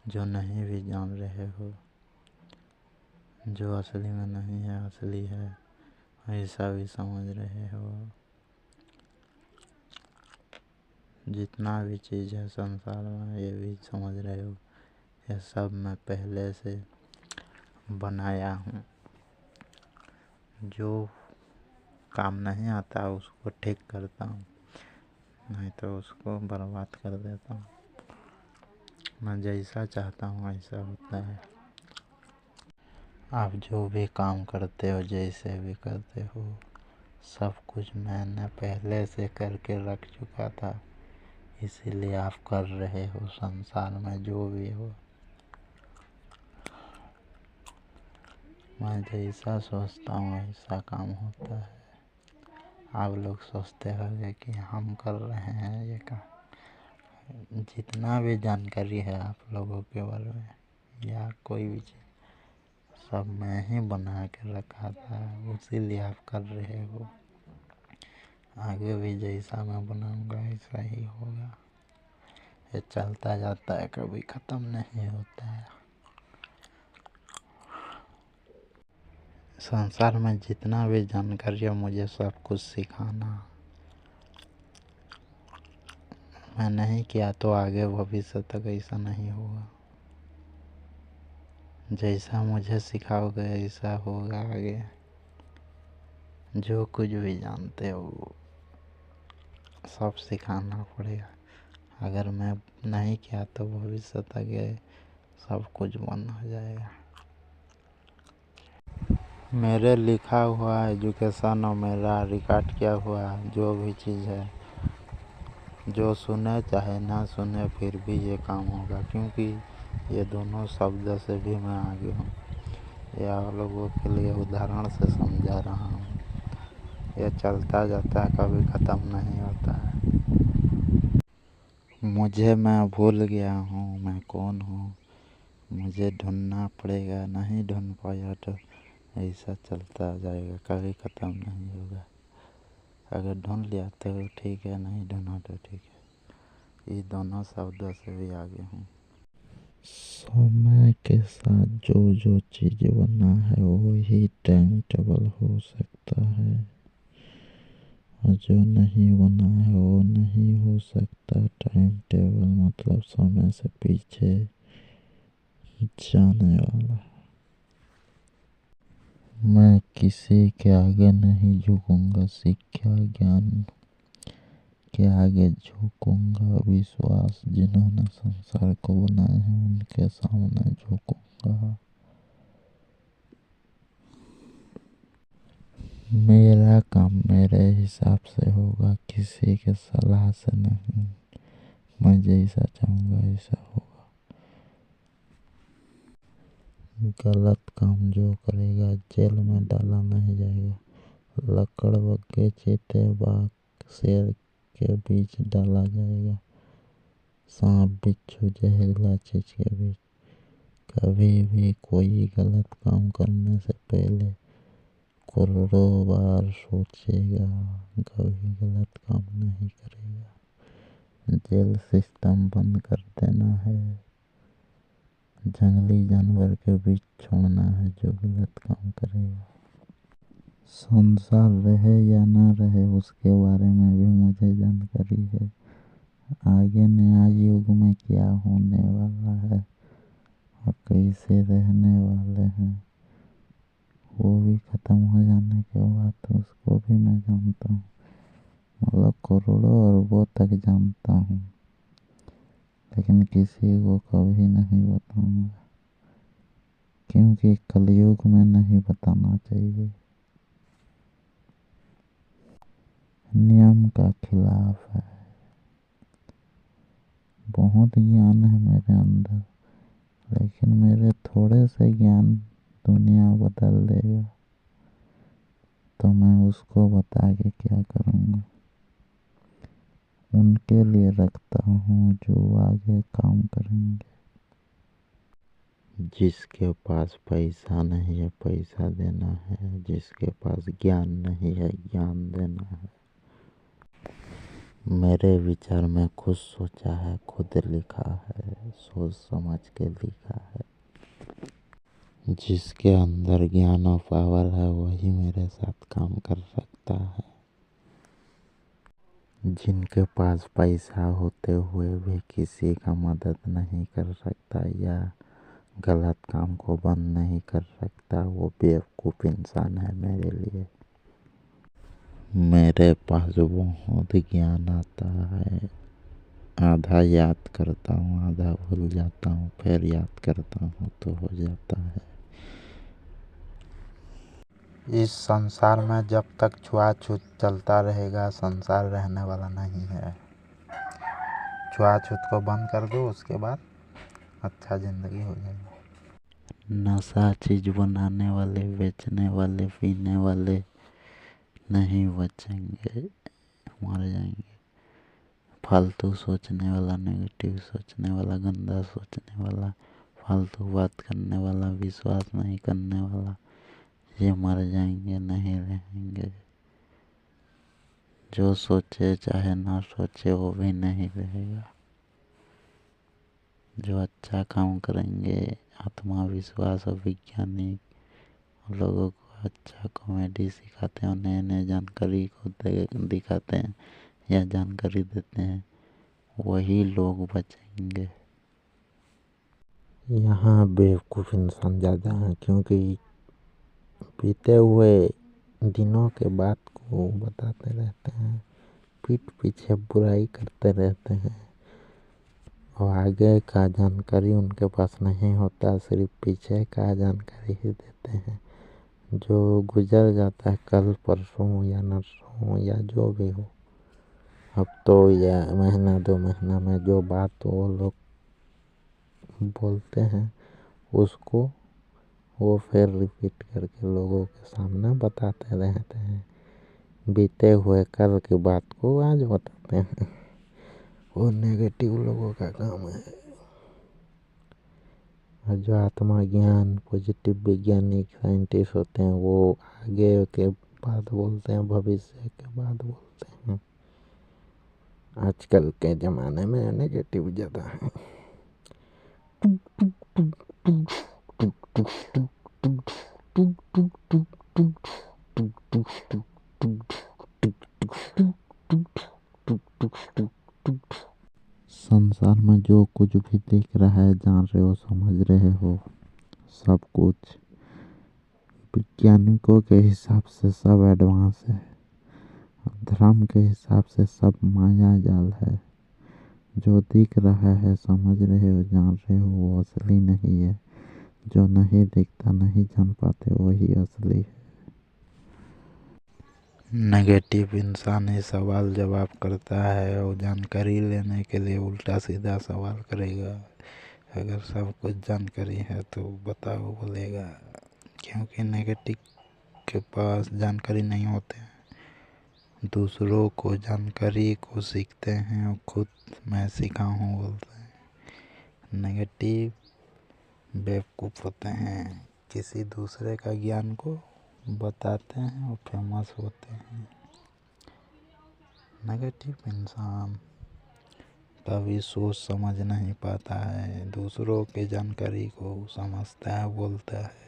जो नहीं भी जान रहे हो, जो असली में नहीं है असली है, ऐसा भी समझ रहे हो। जितना भी चीज़ है संसार में ये भी समझ रहे हो, यह सब मैं पहले से बनाया हूँ। जो काम नहीं आता उसको ठीक करता हूँ, नहीं तो उसको बर्बाद कर देता हूँ। मैं जैसा चाहता हूँ ऐसा होता है। आप जो भी काम करते हो, जैसे भी करते हो, सब कुछ मैंने पहले से करके रख चुका था, इसीलिए आप कर रहे हो। संसार में जो भी हो, मैं जैसा सोचता हूँ ऐसा काम होता है। आप लोग सोचते होंगे कि हम कर रहे हैं ये काम। जितना भी जानकारी है आप लोगों के बारे में या कोई भी चीज़, सब मैं ही बना के रखा था, इसीलिए आप कर रहे हो। आगे भी जैसा मैं बनाऊंगा ऐसा ही होगा। ये चलता जाता है, कभी ख़त्म नहीं होता है। संसार में जितना भी जानकारी है मुझे सब कुछ सिखाना। मैं नहीं किया तो आगे भविष्य तक ऐसा नहीं होगा। जैसा मुझे सिखाओगे ऐसा होगा आगे। जो कुछ भी जानते हो सब सिखाना पड़ेगा। अगर मैं नहीं किया तो भविष्य तक ये सब कुछ बंद हो जाएगा। मेरे लिखा हुआ एजुकेशन और मेरा रिकॉर्ड किया हुआ जो भी चीज़ है, जो सुने चाहे ना सुने फिर भी ये काम होगा, क्योंकि ये दोनों शब्द से भी मैं आगे हूँ। ये आप लोगों के लिए उदाहरण से समझा रहा हूँ। ये चलता जाता है, कभी ख़त्म नहीं होता है। मैं भूल गया हूँ मैं कौन हूँ। मुझे ढूंढना पड़ेगा, नहीं ढूंढ पाया तो ऐसा चलता जाएगा, कभी ख़त्म नहीं होगा। अगर ढूंढ लिया तो ठीक है, नहीं ढूंढा तो ठीक है। ये दोनों शब्दों से भी आगे हूँ। समय के साथ जो जो चीज़ बना है वही टाइम टेबल हो सकता है, और जो नहीं बना है वो नहीं हो सकता। टाइम टेबल मतलब समय से पीछे जाने वाला। मैं किसी के आगे नहीं झुकूंगा, शिक्षा ज्ञान के आगे झुकूंगा। विश्वास जिन्होंने संसार को बनाया है उनके सामने झुकूंगा। मेरा काम मेरे हिसाब से होगा, किसी के सलाह से नहीं। मैं जैसा चाहूँगा ऐसा होगा। गलत काम जो करेगा जेल में डाला नहीं जाएगा। लकड़ बग्गे चीते बाघ शेर के बीच डाला जाएगा। सांप बिच्छू जहरीला चीज के बीच। कभी भी कोई गलत काम करने से पहले करोड़ों बार सोचेगा, कभी गलत काम नहीं करेगा। जेल सिस्टम बंद कर देना है, जंगली जानवर के बीच छोड़ना है जो गलत काम करेगा। संसार रहे या ना रहे उसके बारे में भी मुझे जानकारी है। आगे नया युग में क्या होने वाला है और कैसे रहने वाले हैं वो भी ख़त्म हो जाने के बाद तो उसको भी मैं जानता हूँ। मतलब करोड़ों अरबों तक जानता हूँ, लेकिन किसी को कभी नहीं बताऊंगा, क्योंकि कलयुग में नहीं बताना चाहिए। नियम का खिलाफ है। बहुत ज्ञान है मेरे अंदर, लेकिन मेरे थोड़े से ज्ञान दुनिया बदल देगा, तो मैं उसको बता के क्या करूँगा। उनके लिए रखता हूँ जो आगे काम करेंगे। जिसके पास पैसा नहीं है पैसा देना है, जिसके पास ज्ञान नहीं है ज्ञान देना है। मेरे विचार में खुद सोचा है, खुद लिखा है, सोच समझ के लिखा है। जिसके अंदर ज्ञान और पावर है वही मेरे साथ काम कर सकता है। जिनके पास पैसा होते हुए भी किसी का मदद नहीं कर सकता या गलत काम को बंद नहीं कर सकता, वो बेवकूफ़ इंसान है मेरे लिए। मेरे पास बहुत ज्ञान आता है, आधा याद करता हूँ आधा भूल जाता हूँ, फिर याद करता हूँ तो हो जाता है। इस संसार में जब तक छुआछूत चलता रहेगा संसार रहने वाला नहीं है। छुआछूत को बंद कर दो, उसके बाद अच्छा ज़िंदगी हो जाएगी। नशा चीज़ बनाने वाले, बेचने वाले, पीने वाले नहीं बचेंगे, मर जाएंगे। फालतू सोचने वाला, नेगेटिव सोचने वाला, गंदा सोचने वाला, फालतू बात करने वाला, विश्वास नहीं करने वाला, ये मर जाएंगे, नहीं रहेंगे। जो सोचे चाहे ना सोचे वो भी नहीं रहेगा। जो अच्छा काम करेंगे, आत्मविश्वास और वैज्ञानिक लोगों को अच्छा कॉमेडी सिखाते हैं, नए नए जानकारी को दिखाते हैं या जानकारी देते हैं, वही लोग बचेंगे। यहाँ बेवकूफ़ इंसान ज़्यादा हैं, क्योंकि बीते हुए दिनों के बात को बताते रहते हैं, पीठ पीछे बुराई करते रहते हैं और आगे का जानकारी उनके पास नहीं होता, सिर्फ पीछे का जानकारी ही देते हैं। जो गुजर जाता है कल परसों या नरसों या जो भी हो, अब तो या महीना 2 महीना में जो बात वो लोग बोलते हैं उसको वो फिर रिपीट करके लोगों के सामने बताते रहते हैं। बीते हुए कल की बात को आज बताते हैं। वो नेगेटिव लोगों का काम है। और जो आत्मा ज्ञान पॉजिटिव वैज्ञानिक साइंटिस्ट होते हैं वो आगे के बात बोलते हैं, भविष्य के बात बोलते हैं। आजकल के ज़माने में नेगेटिव ज़्यादा है। संसार में जो कुछ भी दिख रहा है, जान रहे हो, समझ रहे हो, सब कुछ वैज्ञानिकों के हिसाब से सब एडवांस है, धर्म के हिसाब से सब माया जाल है। जो दिख रहा है, समझ रहे हो, जान रहे हो, वो असली नहीं है। जो नहीं दिखता, नहीं जान पाते, वही असली है। नेगेटिव इंसान ही सवाल जवाब करता है और जानकारी लेने के लिए उल्टा सीधा सवाल करेगा। अगर सब कुछ जानकारी है तो बताओ बोलेगा, क्योंकि नेगेटिव के पास जानकारी नहीं होते हैं, दूसरों को जानकारी को सीखते हैं और खुद मैं सीखा हूँ बोलते हैं। नेगेटिव बेवकूफ़ होते हैं, किसी दूसरे का ज्ञान को बताते हैं और फेमस होते हैं। नेगेटिव इंसान कभी सोच समझ नहीं पाता है, दूसरों की जानकारी को समझता है, बोलता है।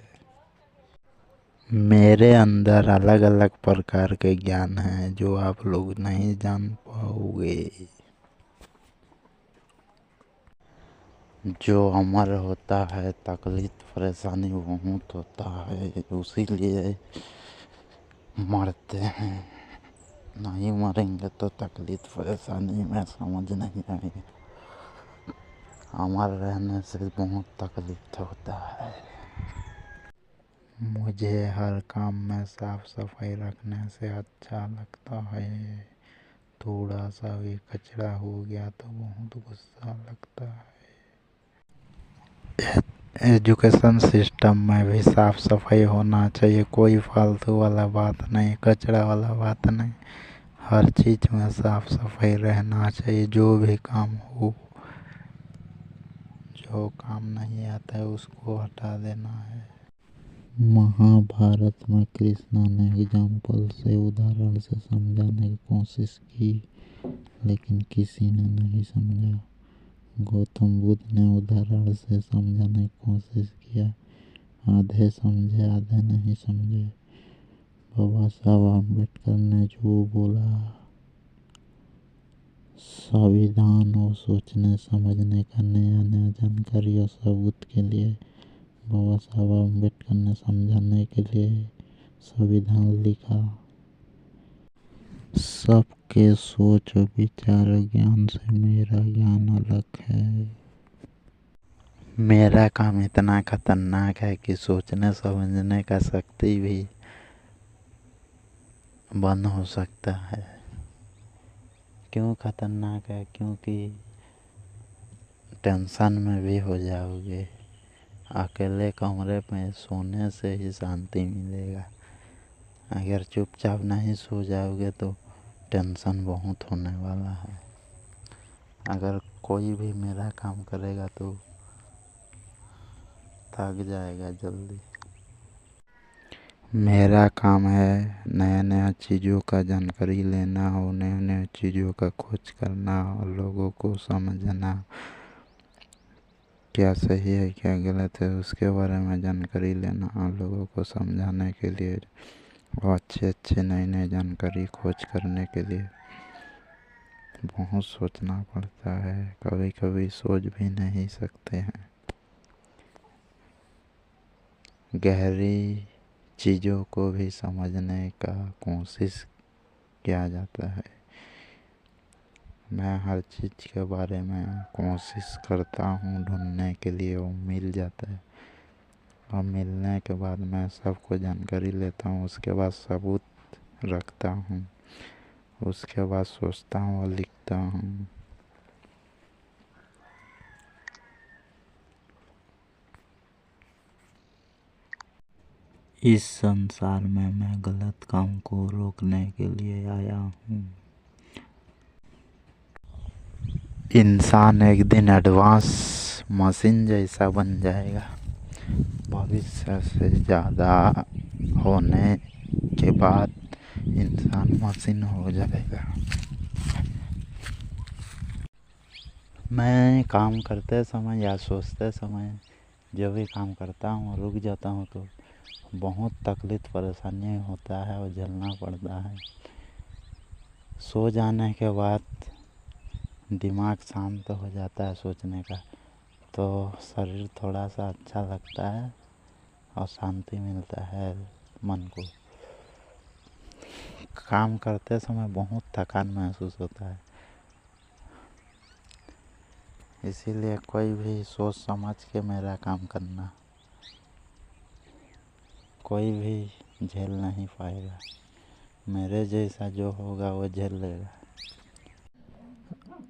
मेरे अंदर अलग अलग प्रकार के ज्ञान हैं जो आप लोग नहीं जान पाओगे। जो अमर होता है तकलीफ परेशानी बहुत होता है, उसीलिए मरते हैं। नहीं मरेंगे तो तकलीफ परेशानी में समझ नहीं आएगी। अमर रहने से बहुत तकलीफ होता है। मुझे हर काम में साफ सफाई रखने से अच्छा लगता है। थोड़ा सा भी कचरा हो गया तो बहुत गुस्सा लगता है। एजुकेशन सिस्टम में भी साफ सफाई होना चाहिए, कोई फालतू वाला बात नहीं, कचरा वाला बात नहीं। हर चीज़ में साफ सफाई रहना चाहिए। जो भी काम हो, जो काम नहीं आता है उसको हटा देना है। महाभारत में कृष्ण ने एग्जाम्पल से, उदाहरण से समझाने की कोशिश की, लेकिन किसी ने नहीं समझा। गौतम बुद्ध ने उदाहरण से समझाने की कोशिश किया, आधे समझे आधे नहीं समझे। बाबा साहब अम्बेडकर ने जो बोला, संविधान और सोचने समझने का नया नया जानकारी और सबूत के लिए बाबा साहब अम्बेडकर ने समझाने के लिए संविधान लिखा। सबके सोच और विचार और ज्ञान से मेरा ज्ञान अलग है। मेरा काम इतना खतरनाक है कि सोचने समझने का शक्ति भी बंद हो सकता है। क्यों खतरनाक है? क्योंकि टेंशन में भी हो जाओगे। अकेले कमरे में सोने से ही शांति मिलेगा। अगर चुपचाप नहीं सो जाओगे तो टेंशन बहुत होने वाला है। अगर कोई भी मेरा काम करेगा तो थक जाएगा जल्दी। मेरा काम है नया नया चीज़ों का जानकारी लेना और नए नए चीज़ों का खोज करना और लोगों को समझना। क्या सही है क्या गलत है उसके बारे में जानकारी लेना, लोगों को समझाने के लिए और अच्छे अच्छे नई नई जानकारी खोज करने के लिए बहुत सोचना पड़ता है। कभी कभी सोच भी नहीं सकते हैं। गहरी चीज़ों को भी समझने का कोशिश किया जाता है। मैं हर चीज़ के बारे में कोशिश करता हूँ ढूंढने के लिए, वो मिल जाता है। और मिलने के बाद मैं सबको जानकारी लेता हूँ, उसके बाद सबूत रखता हूँ, उसके बाद सोचता हूँ और लिखता हूँ। इस संसार में मैं गलत काम को रोकने के लिए आया हूँ। इंसान एक दिन एडवांस मशीन जैसा बन जाएगा। भविष्य से ज़्यादा होने के बाद इंसान मशीन हो जाएगा। मैं काम करते समय या सोचते समय जो भी काम करता हूँ रुक जाता हूँ तो बहुत तकलीफ परेशानी होता है और झेलना पड़ता है। सो जाने के बाद दिमाग शांत हो जाता है सोचने का, तो शरीर थोड़ा सा अच्छा लगता है और शांति मिलता है मन को। काम करते समय बहुत थकान महसूस होता है, इसीलिए कोई भी सोच समझ के मेरा काम करना। कोई भी झेल नहीं पाएगा, मेरे जैसा जो होगा वो झेल लेगा।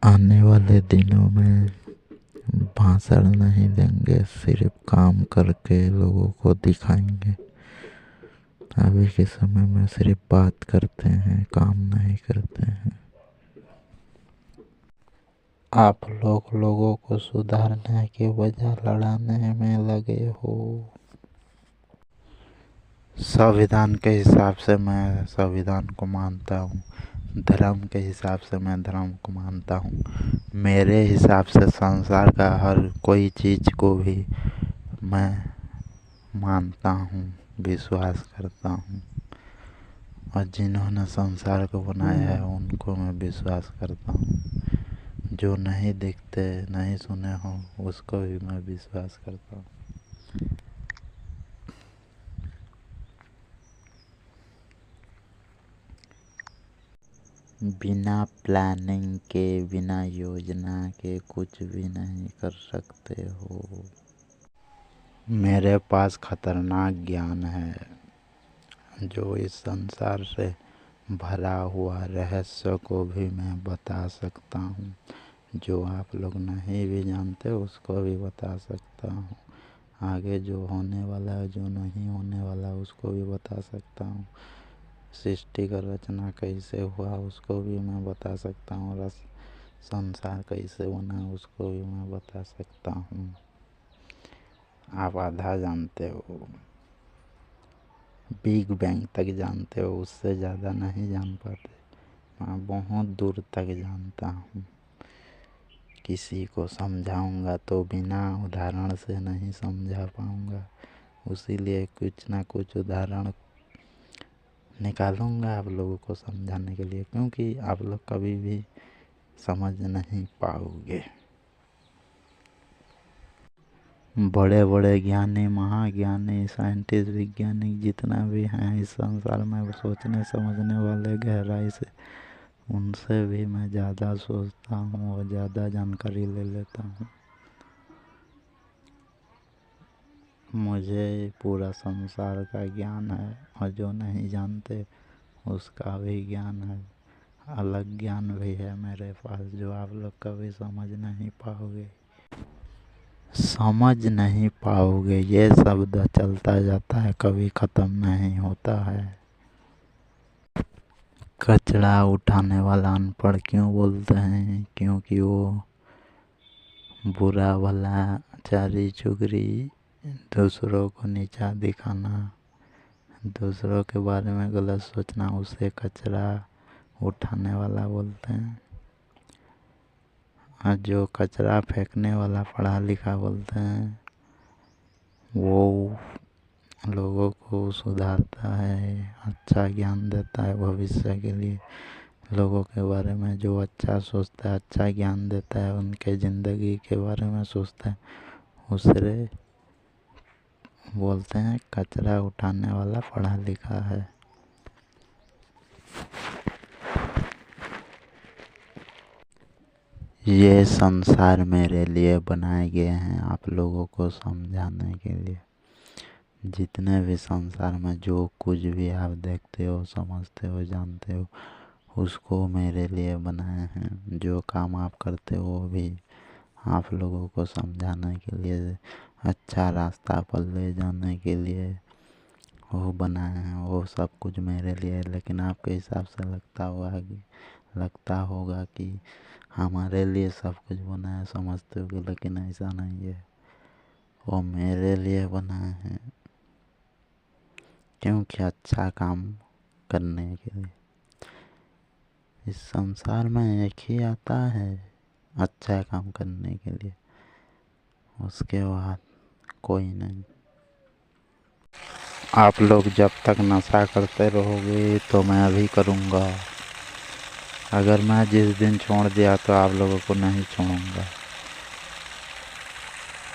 आने वाले दिनों में भाषण नहीं देंगे, सिर्फ काम करके लोगों को दिखाएंगे। अभी के समय में सिर्फ बात करते हैं, काम नहीं करते हैं। आप लोग लोगों को सुधारने के बजाय लड़ाने में लगे हो। संविधान के हिसाब से मैं संविधान को मानता हूँ, धर्म के हिसाब से मैं धर्म को मानता हूँ। मेरे हिसाब से संसार का हर कोई चीज़ को भी मैं मानता हूँ, विश्वास करता हूँ। और जिन्होंने संसार को बनाया है उनको मैं विश्वास करता हूँ। जो नहीं दिखते नहीं सुने हो उसको भी मैं विश्वास करता हूँ। बिना प्लानिंग के, बिना योजना के कुछ भी नहीं कर सकते हो। मेरे पास खतरनाक ज्ञान है जो इस संसार से भरा हुआ रहस्य को भी मैं बता सकता हूँ। जो आप लोग नहीं भी जानते उसको भी बता सकता हूँ। आगे जो होने वाला है, जो नहीं होने वाला उसको भी बता सकता हूँ। सृष्टि का रचना कैसे हुआ उसको भी मैं बता सकता हूँ। संसार कैसे बना उसको भी मैं बता सकता हूँ। आप आधा जानते हो, बिग बैंग तक जानते हो, उससे ज़्यादा नहीं जान पाते। मैं बहुत दूर तक जानता हूँ। किसी को समझाऊंगा तो बिना उदाहरण से नहीं समझा पाऊंगा, इसीलिए कुछ ना कुछ उदाहरण निकालूंगा आप लोगों को समझाने के लिए, क्योंकि आप लोग कभी भी समझ नहीं पाओगे। बड़े बड़े ज्ञानी, महाज्ञानी, साइंटिस्ट, वैज्ञानिक जितना भी हैं इस संसार में सोचने समझने वाले गहराई से, उनसे भी मैं ज़्यादा सोचता हूँ और ज़्यादा जानकारी ले लेता हूँ। मुझे पूरा संसार का ज्ञान है और जो नहीं जानते उसका भी ज्ञान है। अलग ज्ञान भी है मेरे पास जो आप लोग कभी समझ नहीं पाओगे। समझ नहीं पाओगे ये शब्द चलता जाता है, कभी ख़त्म नहीं होता है। कचरा उठाने वाला अनपढ़ क्यों बोलते हैं? क्योंकि वो बुरा भला, चारी चुगली, दूसरों को नीचा दिखाना, दूसरों के बारे में गलत सोचना, उसे कचरा उठाने वाला बोलते हैं। और जो कचरा फेंकने वाला पढ़ा लिखा बोलते हैं वो लोगों को सुधारता है, अच्छा ज्ञान देता है भविष्य के लिए। लोगों के बारे में जो अच्छा सोचता है, अच्छा ज्ञान देता है, उनके ज़िंदगी के बारे में सोचता है, उसे बोलते हैं कचरा उठाने वाला पढ़ा लिखा है। ये संसार मेरे लिए बनाए गए हैं आप लोगों को समझाने के लिए। जितने भी संसार में जो कुछ भी आप देखते हो, समझते हो, जानते हो, उसको मेरे लिए बनाए हैं। जो काम आप करते हो वो भी आप लोगों को समझाने के लिए, अच्छा रास्ता पर ले जाने के लिए वो बनाए हैं। वो सब कुछ मेरे लिए। लेकिन आपके हिसाब से लगता होगा कि हमारे लिए सब कुछ बनाया, समझते हो, लेकिन ऐसा नहीं है। वो मेरे लिए बनाए हैं क्योंकि अच्छा काम करने के लिए। इस संसार में एक ही आता है अच्छा काम करने के लिए, उसके बाद कोई नहीं। आप लोग जब तक नशा करते रहोगे तो मैं भी करूँगा। अगर मैं जिस दिन छोड़ दिया तो आप लोगों को नहीं छोड़ूंगा।